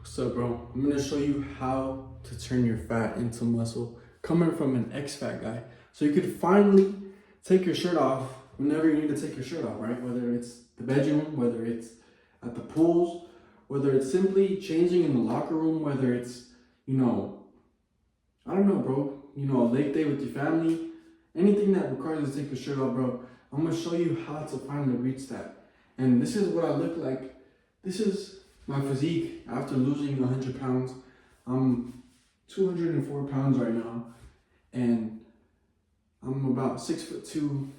So, bro, I'm gonna show you how to turn your fat into muscle, coming from an ex-fat guy. So you could finally take your shirt off whenever you need to take your shirt off, right? Whether it's the bedroom, whether it's at the pools, whether it's simply changing in the locker room, whether it's, you know, I don't know, bro, a late day with your family, anything that requires you to take your shirt off, bro. I'm gonna show you how to finally reach that. And this is what I look like. This is my physique after losing 100 pounds. I'm 204 pounds right now, and I'm about 6'2",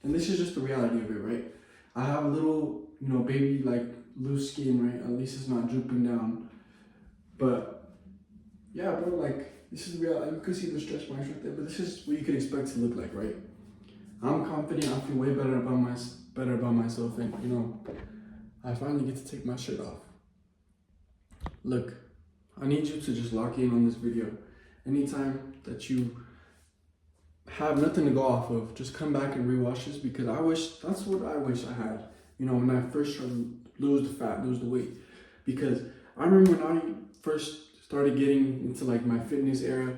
and this is just the reality of it, right? I have a little, baby like loose skin, right? At least it's not drooping down. But yeah, bro, like this is real. You could see the stretch marks right there, but this is what you could expect to look like, right? I'm confident. I feel way better about myself, and I finally get to take my shirt off. Look, I need you to just lock in on this video. Anytime that you have nothing to go off of, just come back and rewatch this, because that's what I wish I had. When I first tried to lose the weight. Because I remember when I first started getting into like my fitness era,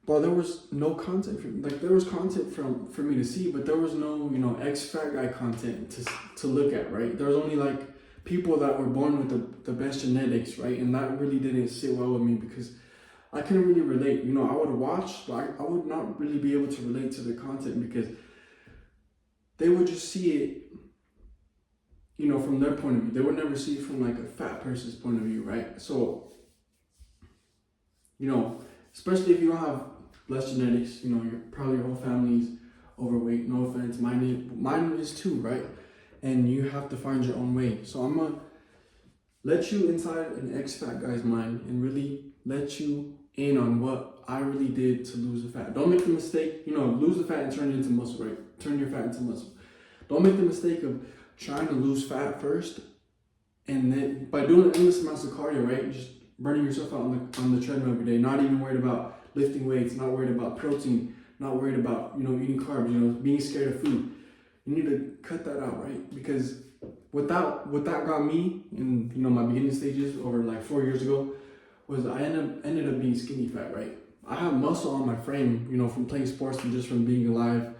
well, there was no content there was content for me to see, but there was no, ex-fat guy content to look at, right? There was only like people that were born with the best genetics, right? And that really didn't sit well with me because I couldn't really relate. I would watch, but I would not really be able to relate to the content because they would just see it, from their point of view. They would never see it from like a fat person's point of view, right? So, especially if you don't have less genetics, probably your whole family's overweight. No offense, mine is too, right? And you have to find your own way. So I'm gonna let you inside an ex-fat guy's mind and really let you in on what I really did to lose the fat. Don't make the mistake, lose the fat and turn it into muscle, right? Turn your fat into muscle. Don't make the mistake of trying to lose fat first, and then by doing endless amounts of cardio, right? Just burning yourself out on the treadmill every day, not even worried about lifting weights, not worried about protein, not worried about, eating carbs, being scared of food. You need to cut that out, right? Because what that got me in, my beginning stages over like 4 years ago was I ended up being skinny fat, right? I have muscle on my frame, from playing sports and just from being alive,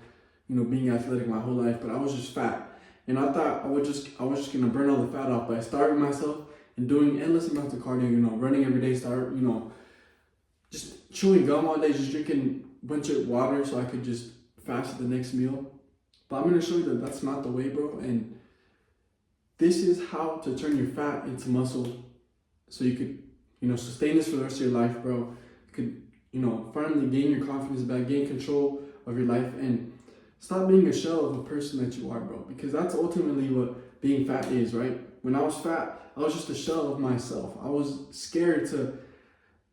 being athletic my whole life, but I was just fat. And I thought I was just gonna burn all the fat off by starving myself and doing endless amounts of cardio, running every day, just chewing gum all day, just drinking a bunch of water so I could just fast at the next meal. But I'm gonna show you that that's not the way, bro. And this is how to turn your fat into muscle so you could, sustain this for the rest of your life, bro. You could, finally gain your confidence back, gain control of your life, and stop being a shell of a person that you are, bro. Because that's ultimately what being fat is, right? When I was fat, I was just a shell of myself. I was scared to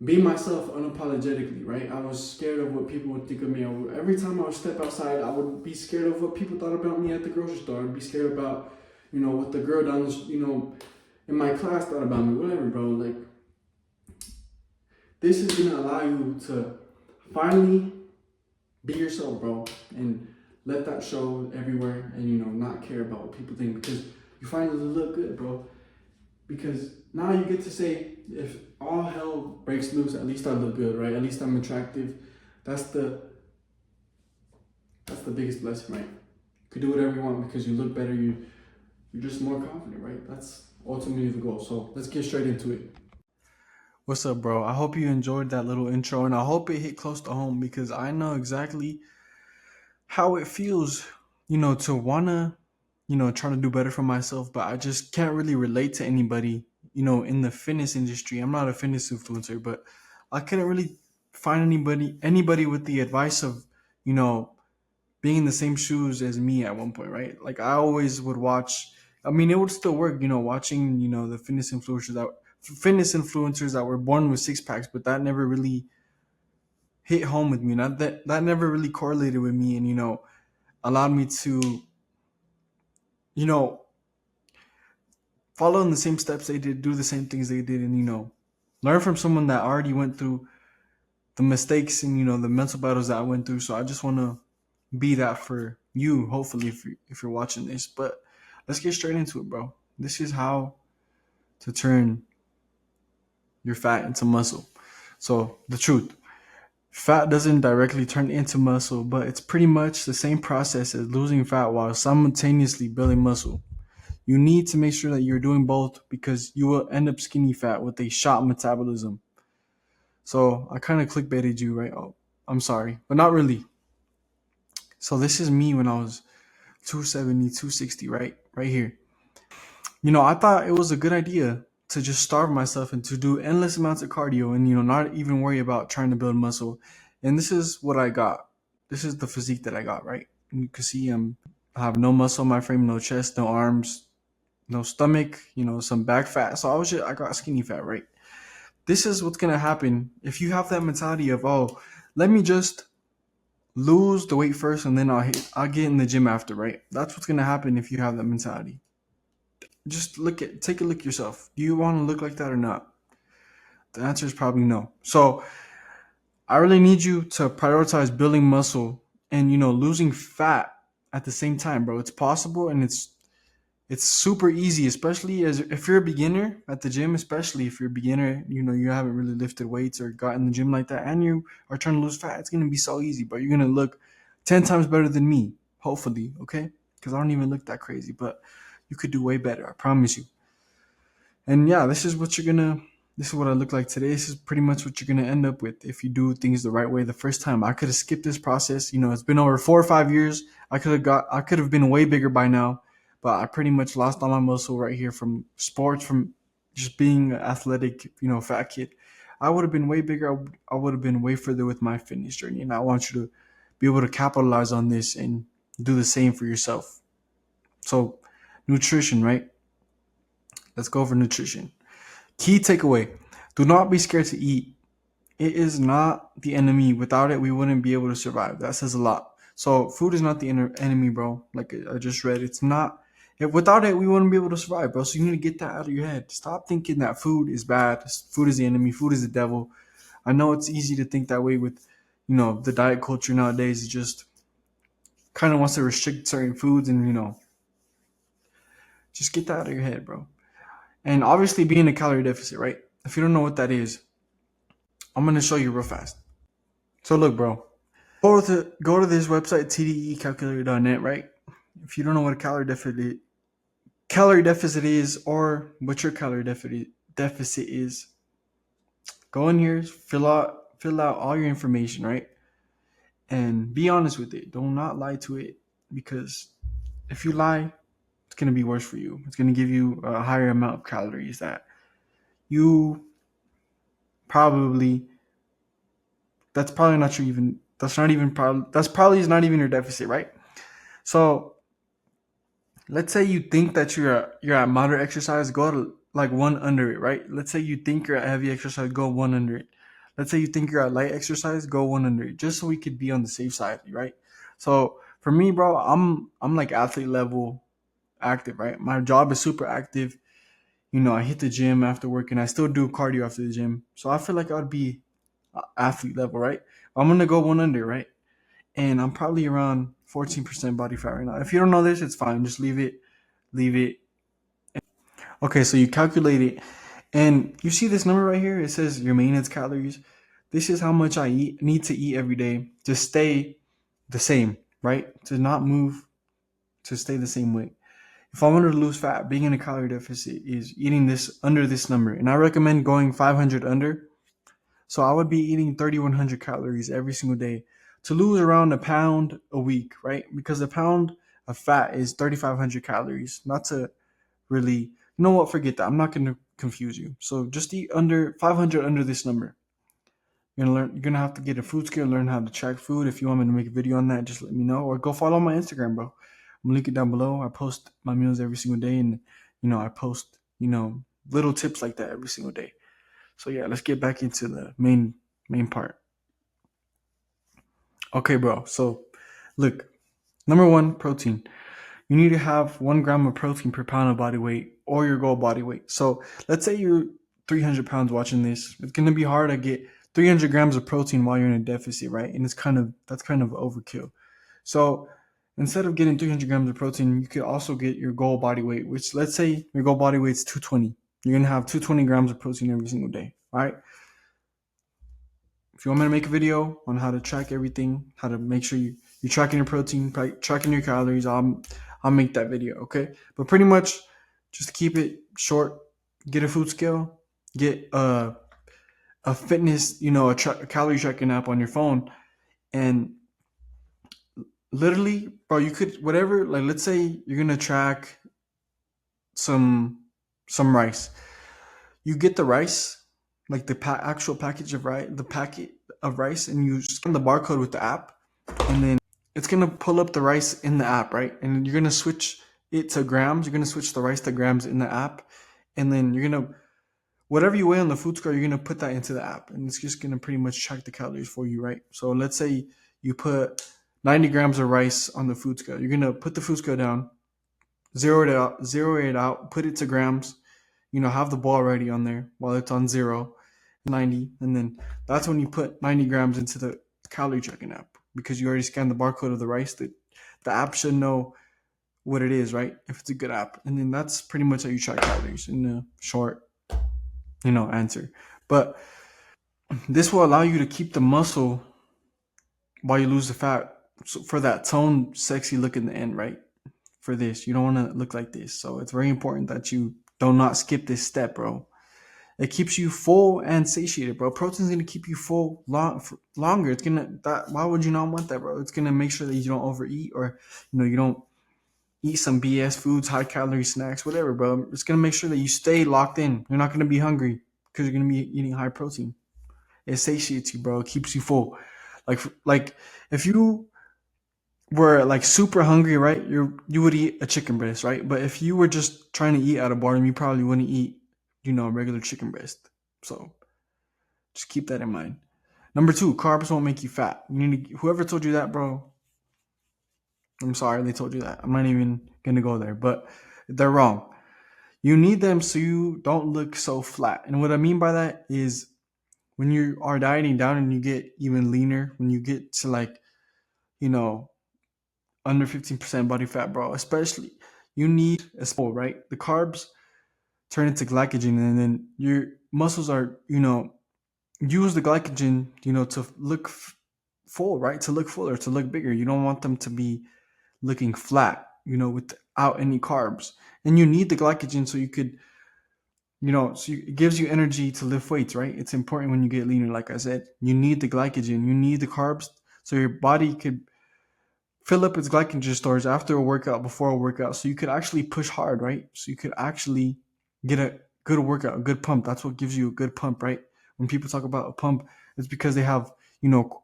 be myself unapologetically, right? I was scared of what people would think of me. Every time I would step outside, I would be scared of what people thought about me at the grocery store. I'd be scared about, what the girl down the, in my class thought about me, whatever, bro. Like, this is gonna allow you to finally be yourself, bro, and let that show everywhere, and not care about what people think, because you finally look good, bro. Because now you get to say, if all hell breaks loose, at least I look good, right? At least I'm attractive. That's the biggest blessing, right? You could do whatever you want because you look better. You're just more confident, right? That's ultimately the goal. So let's get straight into it. What's up, bro? I hope you enjoyed that little intro, and I hope it hit close to home because I know exactly how it feels, to wanna, try to do better for myself, but I just can't really relate to anybody, in the fitness industry. I'm not a fitness influencer, but I couldn't really find anybody with the advice of, being in the same shoes as me at one point, right? Like I always would watch. I mean, it would still work, watching, the fitness influencers that were born with six packs, but that never really hit home with me. Not that never really correlated with me, and allowed me to, you know, follow in the same steps they did, do the same things they did, and learn from someone that already went through the mistakes and the mental battles that I went through. So I just want to be that for you, hopefully, if you're watching this. But let's get straight into it, bro. This is how to turn your fat into muscle. So the truth, fat doesn't directly turn into muscle, but it's pretty much the same process as losing fat while simultaneously building muscle. You need to make sure that you're doing both because you will end up skinny fat with a shot metabolism. So I kind of clickbaited you, right? Oh, I'm sorry, but not really. So this is me when I was 270, 260, right? Right here. I thought it was a good idea to just starve myself and to do endless amounts of cardio and, not even worry about trying to build muscle. And this is what I got. This is the physique that I got, right? And you can see I have no muscle in my frame, no chest, no arms, no stomach, some back fat. So I got skinny fat, right? This is what's going to happen if you have that mentality of, oh, let me just lose the weight first and then I'll get in the gym after, right? That's what's going to happen if you have that mentality. Just take a look yourself. Do you want to look like that or not? The answer is probably no. So I really need you to prioritize building muscle and losing fat at the same time, bro. It's possible and it's super easy, especially as if you're a beginner at the gym, especially if you're a beginner, you haven't really lifted weights or got in the gym like that and you are trying to lose fat. It's gonna be so easy, but you're gonna look 10 times better than me, hopefully, okay? Because I don't even look that crazy, but you could do way better, I promise you. And yeah, this is what I look like today. This is pretty much what you're gonna end up with if you do things the right way the first time. I could have skipped this process. It's been over 4 or 5 years. I could have been way bigger by now, but I pretty much lost all my muscle right here from sports, from just being an athletic, fat kid. I would have been way bigger. I would have been way further with my fitness journey. And I want you to be able to capitalize on this and do the same for yourself. So nutrition, right? Let's go over nutrition. Key takeaway: do not be scared to eat. It is not the enemy. Without it, we wouldn't be able to survive. That says a lot. So, food is not the enemy, bro. Like I just read, it's not. Without it, we wouldn't be able to survive, bro. So, you need to get that out of your head. Stop thinking that food is bad. Food is the enemy. Food is the devil. I know it's easy to think that way with, the diet culture nowadays. It just kind of wants to restrict certain foods and, just get that out of your head, bro. And obviously, be in a calorie deficit, right? If you don't know what that is, I'm gonna show you real fast. So look, bro. Go to this website, tdecalculator.net, right? If you don't know what a calorie deficit is, or what your calorie deficit is, go in here, fill out all your information, right? And be honest with it. Do not lie to it, because if you lie, it's gonna be worse for you. It's gonna give you a higher amount of calories that you probably that's probably not your even that's not even probably that's probably is not even your deficit, right? So let's say you think that you're at moderate exercise, go to like one under it, right? Let's say you think you're at heavy exercise, go one under it. Let's say you think you're at light exercise, go one under it, just so we could be on the safe side, right? So for me, bro, I'm like athlete level active, right? My job is super active. I hit the gym after work and I still do cardio after the gym. So I feel like I'd be athlete level, right? I'm gonna go one under, right? And I'm probably around 14% body fat right now. If you don't know this, it's fine. Just leave it. Okay, so you calculate it, and you see this number right here. It says your maintenance calories. This is how much I need to eat every day to stay the same, right? To not move, to stay the same weight. If I wanted to lose fat, being in a calorie deficit is eating this under this number, and I recommend going 500 under. So I would be eating 3,100 calories every single day to lose around a pound a week, right? Because a pound of fat is 3,500 calories. Not to really, what? Forget that. I'm not going to confuse you. So just eat under 500 under this number. You're gonna have to get a food scale, learn how to track food. If you want me to make a video on that, just let me know, or go follow my Instagram, bro. I'm gonna link it down below. I post my meals every single day, and I post little tips like that every single day. So yeah, let's get back into the main part. Okay, bro. So look, number one, protein. You need to have 1 gram of protein per pound of body weight or your goal body weight. So let's say you're 300 pounds watching this. It's gonna be hard to get 300 grams of protein while you're in a deficit, right? And that's kind of overkill. So instead of getting 300 grams of protein, you could also get your goal body weight, which let's say your goal body weight is 220. You're gonna have 220 grams of protein every single day. All right. If you want me to make a video on how to track everything, how to make sure you're tracking your protein, tracking your calories, I'll make that video. Okay. But pretty much, just to keep it short, get a food scale, get a fitness, a calorie tracking app on your phone, and literally, bro, you could whatever. Like, let's say you're gonna track some rice. You get the rice, like the actual package of rice, the packet of rice, and you scan the barcode with the app, and then it's gonna pull up the rice in the app, right? And you're gonna switch it to grams. You're gonna switch the rice to grams in the app, and then you're gonna whatever you weigh on the food score, you're gonna put that into the app, and it's just gonna pretty much track the calories for you, right? So let's say you put 90 grams of rice on the food scale. You're gonna put the food scale down, zero it out, put it to grams. Have the ball ready on there while it's on 90, and then that's when you put 90 grams into the calorie tracking app because you already scanned the barcode of the rice. The app should know what it is, right? If it's a good app, and then that's pretty much how you track calories in a short, answer. But this will allow you to keep the muscle while you lose the fat, so for that tone, sexy look in the end, right? For this, you don't want to look like this. So it's very important that you do not skip this step, bro. It keeps you full and satiated, bro. Protein's gonna keep you full longer. It's gonna that. Why would you not want that, bro? It's gonna make sure that you don't overeat or you don't eat some BS foods, high calorie snacks, whatever, bro. It's gonna make sure that you stay locked in. You're not gonna be hungry because you're gonna be eating high protein. It satiates you, bro. It keeps you full. Like if you were like super hungry, right? You would eat a chicken breast, right? But if you were just trying to eat at a bar, you probably wouldn't eat, a regular chicken breast. So just keep that in mind. Number two, carbs won't make you fat. Whoever told you that, bro. I'm sorry they told you that. I'm not even gonna go there, but they're wrong. You need them so you don't look so flat. And what I mean by that is when you are dieting down and you get even leaner, when you get to like, under 15% body fat, bro, especially you need a sport, right? The carbs turn into glycogen, and then your muscles are, use the glycogen, to look full, right? To look fuller, to look bigger. You don't want them to be looking flat, without any carbs. And you need the glycogen so you could, it gives you energy to lift weights, right? It's important when you get leaner, like I said. You need the glycogen, you need the carbs so your body could fill up its glycogen stores after a workout, before a workout, so you could actually push hard, right? So you could actually get a good workout, a good pump. That's what gives you a good pump, right? When people talk about a pump, it's because they have,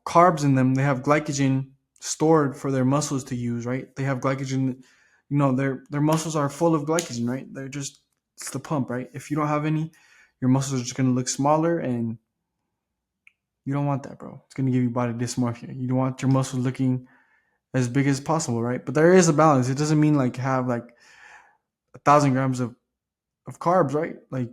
carbs in them. They have glycogen stored for their muscles to use, right? They have glycogen, their muscles are full of glycogen, right? It's the pump, right? If you don't have any, your muscles are just going to look smaller, and you don't want that, bro. It's going to give you body dysmorphia. You don't want your muscles looking as big as possible, right? But there is a balance. It doesn't mean like have like 1,000 grams of carbs, right? Like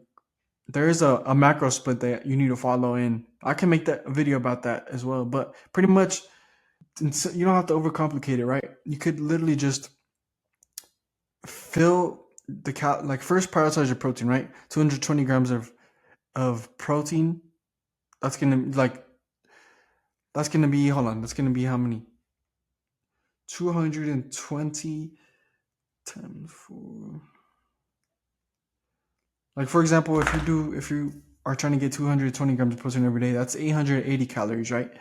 there is a macro split that you need to follow in. I can make that a video about that as well. But pretty much, you don't have to overcomplicate it, right? You could literally just fill like first prioritize your protein, right? 220 grams of protein. That's gonna be hold on. That's gonna be how many? 220 times 4. Like for example, if you are trying to get 220 grams of protein every day, that's 880 calories, right?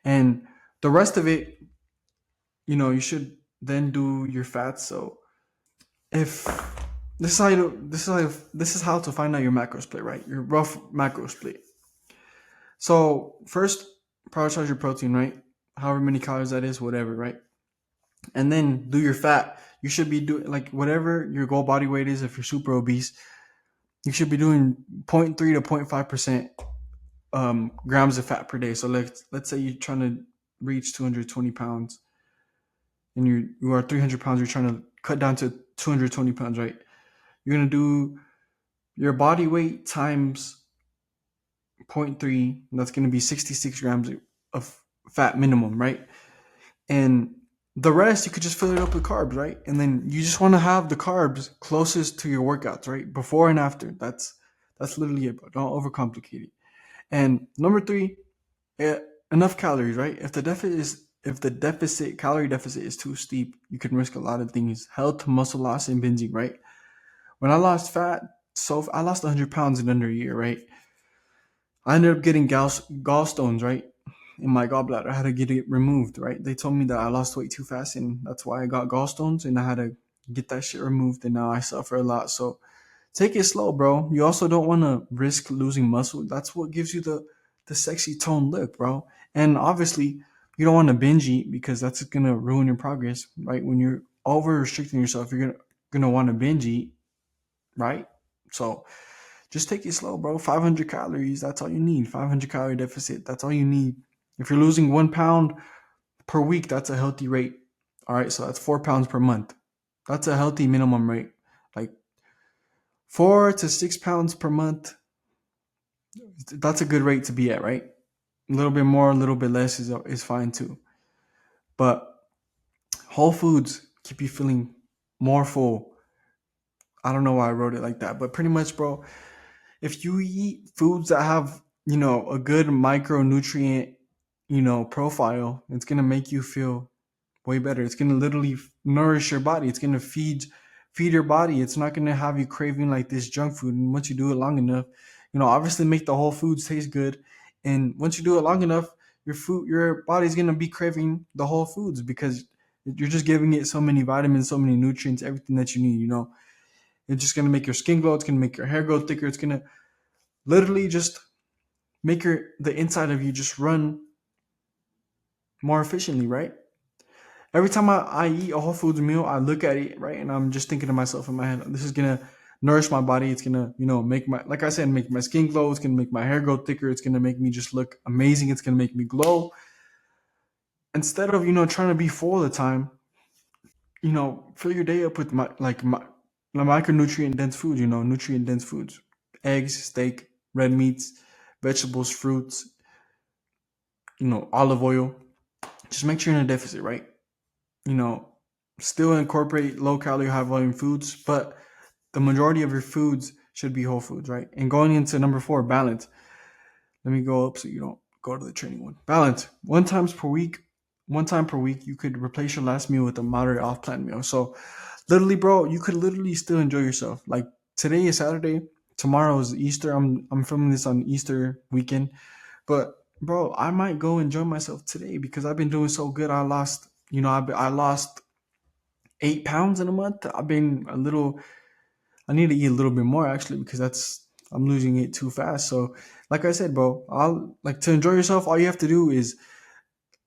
And the rest of it, you should then do your fats. So if this is how to find out your macro split, right? Your rough macro split. So first, prioritize your protein, right? However many calories that is, whatever, right? And then do your fat. You should be doing like whatever your goal body weight is. If you're super obese, you should be doing 0.3 to 0.5% grams of fat per day. So let's say you're trying to reach 220 pounds and you are 300 pounds, you're trying to cut down to 220 pounds, right? You're going to do your body weight times 0.3. That's going to be 66 grams of fat minimum, right? And the rest, you could just fill it up with carbs, right? And then you just want to have the carbs closest to your workouts, right? Before and after. That's literally it, bro. Don't overcomplicate it. And number three, eh, enough calories, right? If the deficit calorie deficit is too steep, you can risk a lot of things: health, muscle loss, and binging, right? When I lost fat, so I lost 100 pounds in under a year, right? I ended up getting gallstones, right? In my gallbladder. I had to get it removed, right? They told me that I lost weight too fast, and that's why I got gallstones, and I had to get that shit removed, and now I suffer a lot. So take it slow, bro. You also don't want to risk losing muscle. That's what gives you the sexy tone look, bro. And obviously, you don't want to binge eat because that's gonna ruin your progress, right? When you're over restricting yourself, you're gonna want to binge eat, right? So just take it slow, bro. 500 calories, that's all you need. 500 calorie deficit, that's all you need. If you're losing 1 pound per week, that's a healthy rate. All right, so that's 4 pounds per month. That's a healthy minimum rate. Like 4 to 6 pounds per month, that's a good rate to be at, right? A little bit more, a little bit less is fine too. But whole foods keep you feeling more full. I don't know why I wrote it like that, but pretty much, bro, if you eat foods that have, a good micronutrient, profile, it's going to make you feel way better. It's going to literally nourish your body. It's going to feed your body. It's not going to have you craving like this junk food. And once you do it long enough, obviously make the whole foods taste good. And once you do it long enough, your body's going to be craving the whole foods because you're just giving it so many vitamins, so many nutrients, everything that you need. It's just going to make your skin glow. It's going to make your hair grow thicker. It's going to literally just make the inside of you just run more efficiently, right? Every time I eat a whole foods meal, I look at it, right, and I'm just thinking to myself in my head, this is gonna nourish my body. It's gonna, make my, like I said, make my skin glow. It's gonna make my hair grow thicker. It's gonna make me just look amazing. It's gonna make me glow. Instead of trying to be full all the time, fill your day up with my micronutrient dense food. Nutrient dense foods: eggs, steak, red meats, vegetables, fruits. Olive oil. Just make sure you're in a deficit, right? you know, Still incorporate low calorie, high volume foods, but the majority of your foods should be whole foods, right? And going into number four, balance. Let me go up so you don't go to the training one. Balance. One time per week, you could replace your last meal with a moderate off plan meal. So literally, bro, you could literally still enjoy yourself. Like today is Saturday, tomorrow is Easter. I'm filming this on Easter weekend. But bro, I might go enjoy myself today because I've been doing so good. I lost 8 pounds in a month. I've been a little. I need to eat a little bit more actually because I'm losing it too fast. So, like I said, bro, I'll like to enjoy yourself. All you have to do is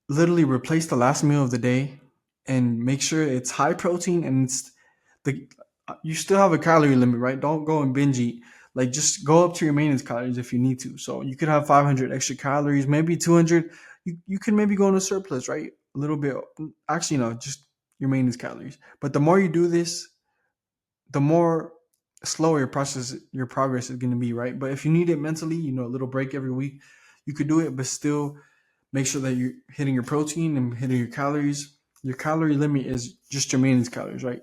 literally replace the last meal of the day and make sure it's high protein and the you still have a calorie limit, right? Don't go and binge eat. Like just go up to your maintenance calories if you need to. So you could have 500 extra calories, maybe 200. You can maybe go into surplus, right? A little bit. Actually, no, just your maintenance calories. But the more you do this, the more slower your progress is going to be, right? But if you need it mentally, a little break every week, you could do it, but still make sure that you're hitting your protein and hitting your calories. Your calorie limit is just your maintenance calories, right?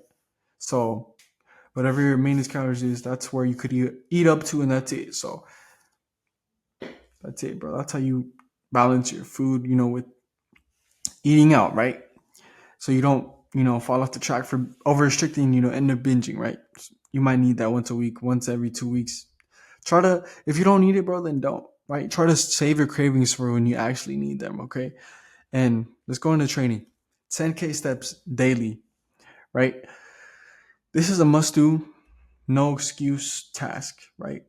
So whatever your maintenance calories is, that's where you could eat up to, and that's it. So that's it, bro. That's how you balance your food, with eating out, right? So you don't, fall off the track for over restricting, end up binging, right? You might need that once a week, once every 2 weeks. Try to, if you don't need it, bro, then don't, right? Try to save your cravings for when you actually need them, okay? And let's go into training. 10K steps daily, right? This is a must do, no excuse task, right?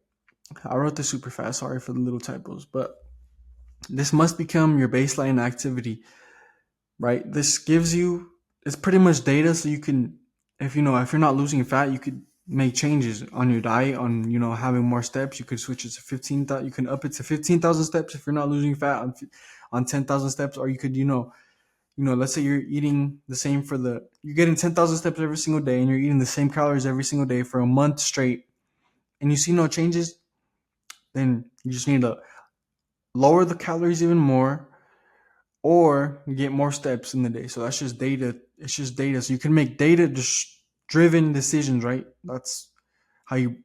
I wrote this super fast. Sorry for the little typos, but this must become your baseline activity, right? This gives you, it's pretty much data so you can, if you're not losing fat, you could make changes on your diet, on, having more steps. You could switch it to 15,000, you can up it to 15,000 steps if you're not losing fat on 10,000 steps, or you could, let's say you're eating the same you're getting 10,000 steps every single day and you're eating the same calories every single day for a month straight and you see no changes, then you just need to lower the calories even more or get more steps in the day. So that's just data. It's just data. So you can make data driven decisions, right? That's how you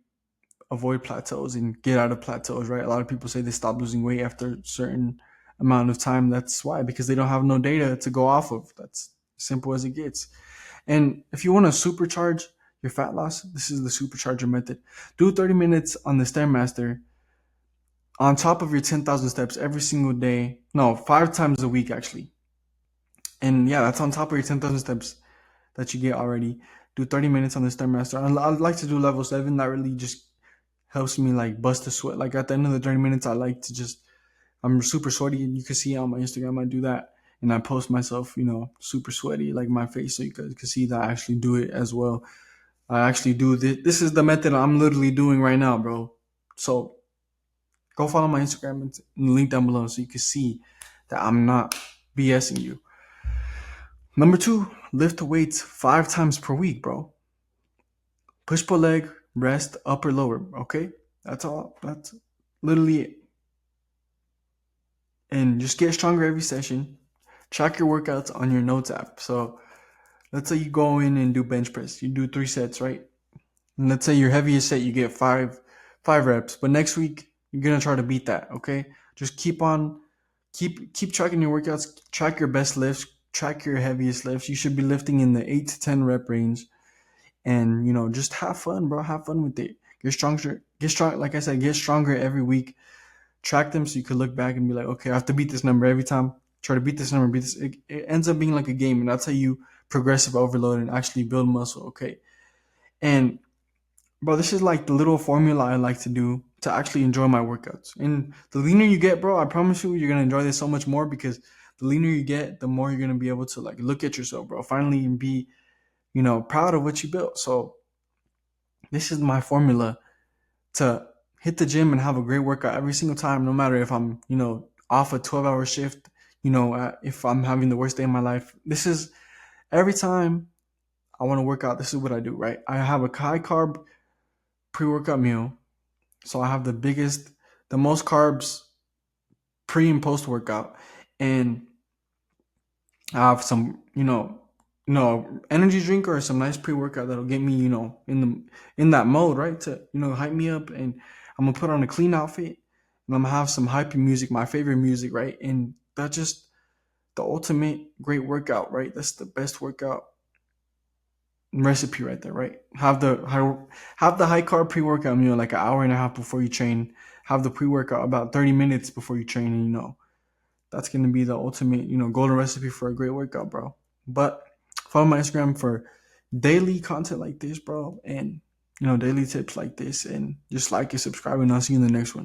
avoid plateaus and get out of plateaus, right? A lot of people say they stop losing weight after a certain amount of time. That's why, because they don't have no data to go off of. That's simple as it gets. And if you want to supercharge your fat loss, this is the supercharger method. Do 30 minutes on the Stairmaster on top of your 10,000 steps every single day. No, 5 times a week actually. And yeah, that's on top of your 10,000 steps that you get already. Do 30 minutes on the Stairmaster. I'd like to do level 7. That really just helps me like bust a sweat. Like at the end of the 30 minutes, I like to just, I'm super sweaty. And you can see on my Instagram, I do that. And I post myself, super sweaty, like my face. So you guys can see that I actually do it as well. I actually do this. This is the method I'm literally doing right now, bro. So go follow my Instagram and the link down below so you can see that I'm not BSing you. Number 2, lift weights 5 times per week, bro. Push pull leg, rest, upper lower. Okay, that's all. That's literally it. And just get stronger every session. Track your workouts on your notes app. So let's say you go in and do bench press. You do 3 sets, right? And let's say your heaviest set you get five reps. But next week you're gonna try to beat that. Okay, just keep tracking your workouts. Track your best lifts. Track your heaviest lifts. You should be lifting in the 8 to 10 rep range. And just have fun, bro. Have fun with it. Get stronger. Get strong. Like I said, get stronger every week. Track them so you could look back and be like, okay, I have to beat this number every time. Try to beat this number. Beat this. It ends up being like a game, and that's how you progressive overload and actually build muscle. Okay, and bro, this is like the little formula I like to do to actually enjoy my workouts. And the leaner you get, bro, I promise you're gonna enjoy this so much more, because the leaner you get, the more you're gonna be able to like look at yourself, bro, finally, and be proud of what you built. So this is my formula to hit the gym and have a great workout every single time, no matter if I'm, off a 12-hour shift, if I'm having the worst day of my life. This is every time I want to work out, this is what I do, right? I have a high carb pre-workout meal. So I have the most carbs pre and post workout. And I have some, energy drink or some nice pre-workout that'll get me, in that mode, right? To, hype me up. And I'm gonna put on a clean outfit, and I'm gonna have some hypey music, my favorite music, right? And that's just the ultimate great workout, right? That's the best workout recipe right there, right? Have the high carb pre-workout meal like an hour and a half before you train. Have the pre-workout about 30 minutes before you train, and that's gonna be the ultimate, golden recipe for a great workout, bro. But follow my Instagram for daily content like this, bro, and daily tips like this, and just like and subscribe, and I'll see you in the next one.